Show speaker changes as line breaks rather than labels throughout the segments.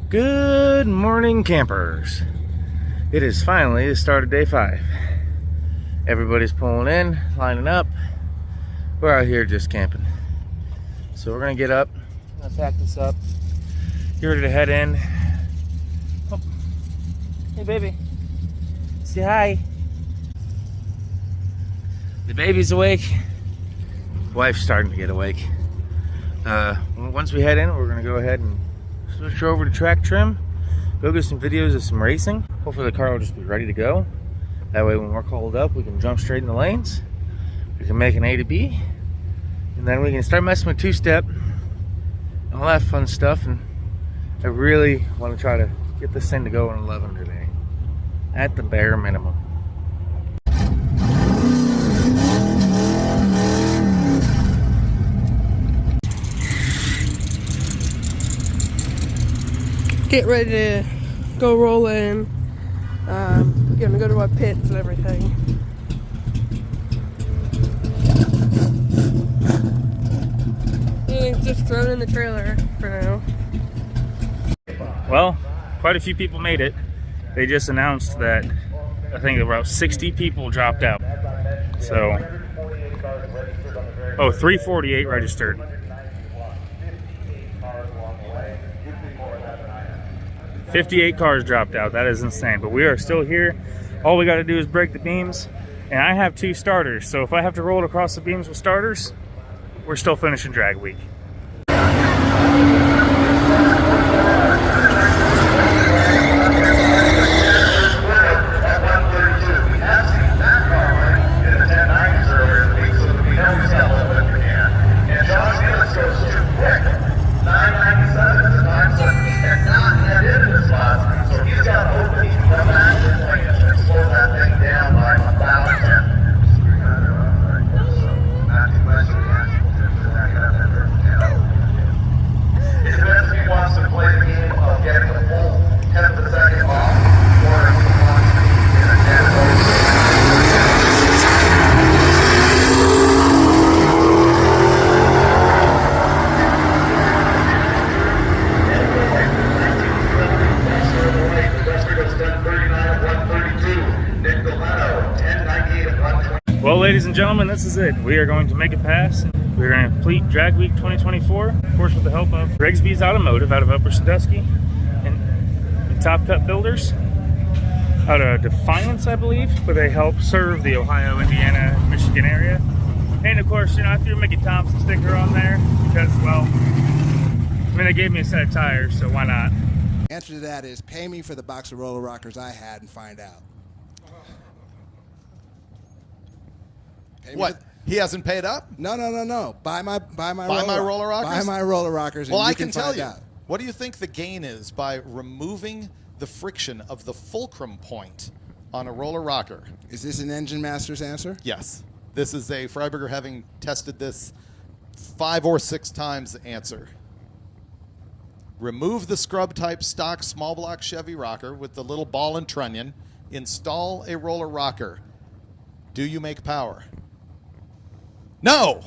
Good morning, campers. It is finally the start of day 5. Everybody's pulling in, lining up. We're out here just camping. So we're gonna get up, I'm gonna pack this up, get ready to head in. Oh. Hey baby, say hi. The baby's awake. Wife's starting to get awake. Once we head in, we're gonna go ahead and switch over to track trim, go get some videos of some racing. Hopefully the car will just be ready to go. That way when we're called up, we can jump straight in the lanes. We can make an A to B, and then we can start messing with two-step and all that fun stuff. And I really want to try to get this thing to go in 11 today, at the bare minimum.
Get ready to go roll in. Gonna go to our pits and everything. Everything's just thrown in the trailer for now.
Well, quite a few people made it. They just announced that I think about 60 people dropped out. So, 348 registered. 58 cars dropped out. That is insane, but we are still here. All we got to do is break the beams, and I have 2 starters, so if I have to roll it across the beams with starters, we're still finishing drag week. Well, ladies and gentlemen, this is it. We are going to make a pass. We're going to complete Drag Week 2024, of course, with the help of Rigsby's Automotive out of Upper Sandusky and Top Cut Builders out of Defiance, I believe, where they help serve the Ohio, Indiana, Michigan area. And of course, you know, I threw a Mickey Thompson sticker on there because, well, I mean, they gave me a set of tires, so why not?
The answer to that is pay me for the box of roller rockers I had and find out.
What? He hasn't paid up?
No. Buy my
roller rockers?
Buy my roller rockers.
Well,
and
I can tell you.
Out.
What do you think the gain is by removing the friction of the fulcrum point on a roller rocker?
Is this an Engine Master's answer?
Yes. This is a Freiberger, having tested this 5 or 6 times, answer. Remove the scrub type stock small block Chevy rocker with the little ball and trunnion. Install a roller rocker. Do you make power? No!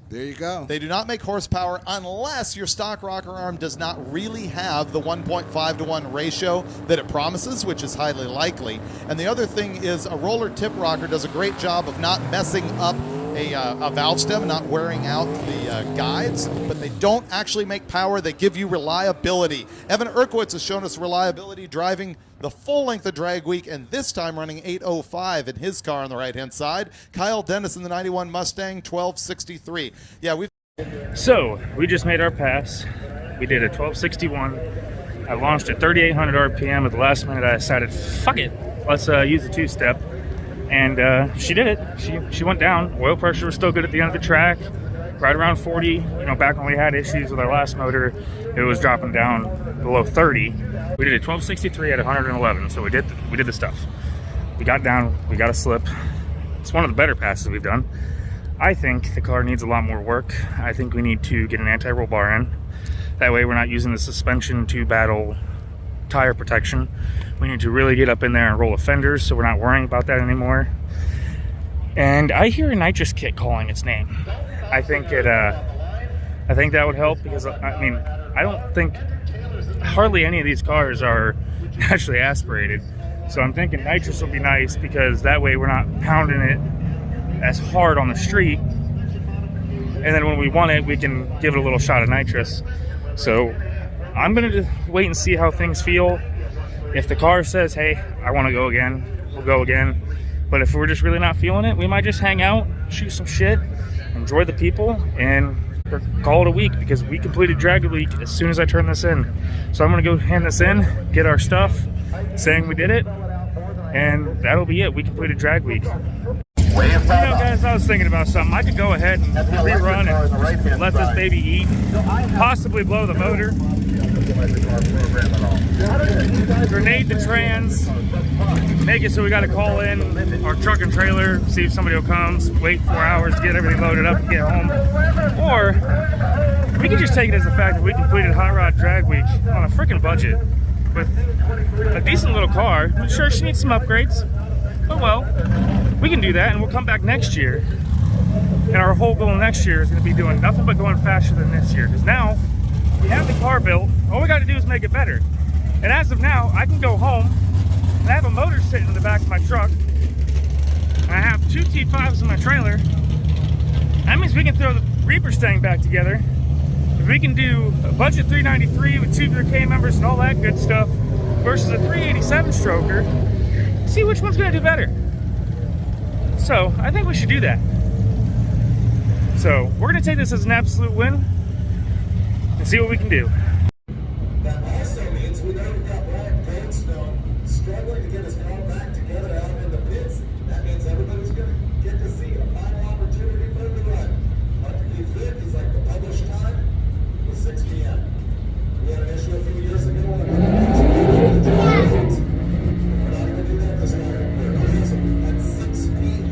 There you go.
They do not make horsepower unless your stock rocker arm does not really have the 1.5 to 1 ratio that it promises, which is highly likely. And the other thing is a roller tip rocker does a great job of not messing up a valve stem and not wearing out the guides, but they don't actually make power. They give you reliability. Evan Urquitz has shown us reliability driving the full length of Drag Week, and this time running 8:05 in his car on the right-hand side. Kyle Dennis in the 91 Mustang, 12:63. Yeah,
So, we just made our pass. We did a 12:61. I launched at 3,800 RPM. At the last minute, I decided, fuck it, let's use a 2-step. And she did it. She went down. Oil pressure was still good at the end of the track, right around 40. You know, back when we had issues with our last motor, it was dropping down below 30. We did a 1263 at 111. So we did the stuff. We got down. We got a slip. It's one of the better passes we've done. I think the car needs a lot more work. I think we need to get an anti-roll bar in. That way we're not using the suspension to battle tire protection. We need to really get up in there and roll the fenders, so we're not worrying about that anymore. And I hear a nitrous kit calling its name. I think that would help, because I mean, I don't think hardly any of these cars are naturally aspirated. So I'm thinking nitrous will be nice because that way we're not pounding it as hard on the street. And then when we want it, we can give it a little shot of nitrous. So I'm gonna just wait and see how things feel. If the car says, hey, I wanna go again, we'll go again. But if we're just really not feeling it, we might just hang out, shoot some shit, enjoy the people, and call it a week, because we completed drag week as soon as I turn this in. So I'm gonna go hand this in, get our stuff, saying we did it, and that'll be it. We completed drag week. You know, guys, I was thinking about something. I could go ahead and rerun and let this baby eat, possibly blow the motor, grenade the trans, make it so we got to call in our truck and trailer, see if somebody will come, wait 4 hours to get everything loaded up and get home. Or we could just take it as the fact that we completed Hot Rod Drag Week on a freaking budget with a decent little car. I'm sure she needs some upgrades, but well, we can do that, and we'll come back next year. And our whole goal next year is going to be doing nothing but going faster than this year. Because now we have the car built. All we got to do is make it better. And as of now, I can go home and I have a motor sitting in the back of my truck. And I have 2 T5s in my trailer. That means we can throw the Reaper Stang back together. We can do a budget 393 with tubular K members and all that good stuff versus a 387 stroker. See which one's going to do better. So I think we should do that. So we're going to take this as an absolute win and see what we can do.
That also means we know we've got Brad Painstone struggling to get his car back together out in the pits. That means everybody's going to get to see a final opportunity for him to run. Perfectly fit, he's like the published time was 6 p.m. We had an issue a few years ago when we're not going to do that this time. We're going to use him at 6 p.m.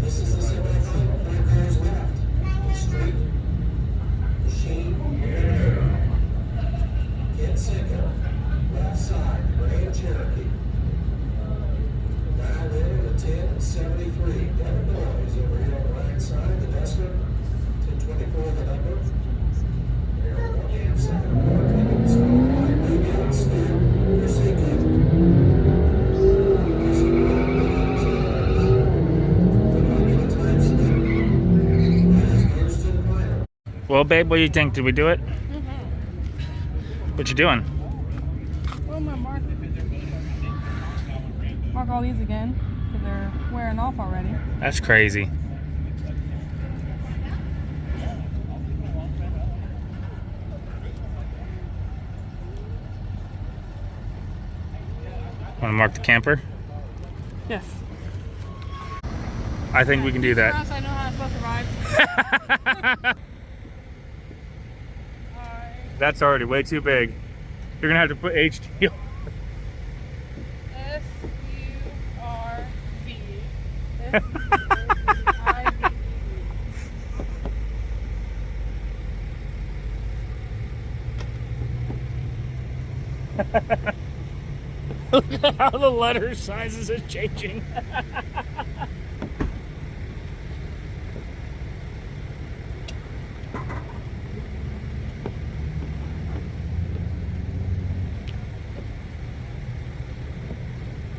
This is the semi-final. 4 cars left. Street, Machine, Kid Sinker, left side, Grand Cherokee. Now in at 10:73. Devin Noyes over here on the right side, the Duster, 10:24 the number. They are 1 second apart. Wiggins going right, maybe on snap. Here's Hickett.
Well, babe, what do you think? Did we do it? What you doing?
Well, my mark all these again because they're wearing off already.
That's crazy. Want to mark the camper?
Yes.
I think we can do that.
I know how I'm supposed to ride.
That's already way too big. You're gonna have to put HD. Look at how the letter sizes is changing.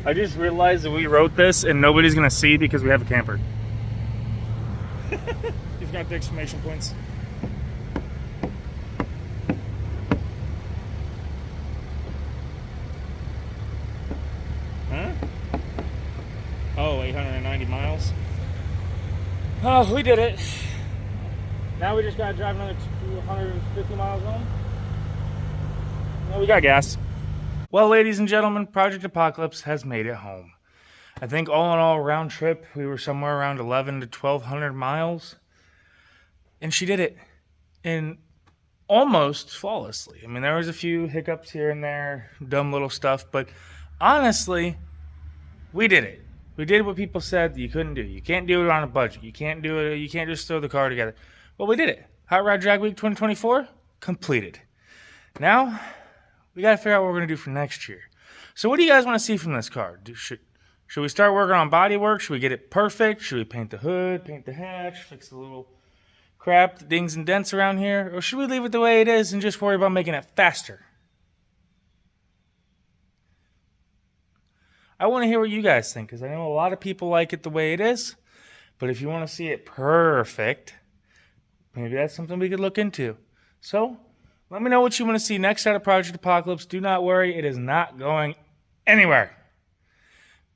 I just realized that we wrote this and nobody's gonna see because we have a camper. You've got the exclamation points. Huh? Oh, 890 miles. Oh, we did it. Now we just gotta drive another 250 miles home. No, we got gas. Well, ladies and gentlemen, Project Apocalypse has made it home. I think all in all, round trip, we were somewhere around 11 to 1,200 miles. And she did it in almost flawlessly. I mean, there was a few hiccups here and there, dumb little stuff, but honestly, we did it. We did what people said that you couldn't do. You can't do it on a budget. You can't do it. You can't just throw the car together. Well, we did it. Hot Rod Drag Week 2024, completed. Now, we got to figure out what we're going to do for next year. So what do you guys want to see from this car? Should we start working on body work? Should we get it perfect? Should we paint the hood, paint the hatch, fix the little crap, the dings and dents around here? Or should we leave it the way it is and just worry about making it faster? I want to hear what you guys think, because I know a lot of people like it the way it is. But if you want to see it perfect, maybe that's something we could look into. So, let me know what you want to see next out of Project Apocalypse. Do not worry, it is not going anywhere.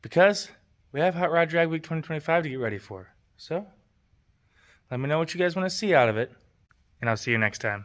Because we have Hot Rod Drag Week 2025 to get ready for. So, let me know what you guys want to see out of it. And I'll see you next time.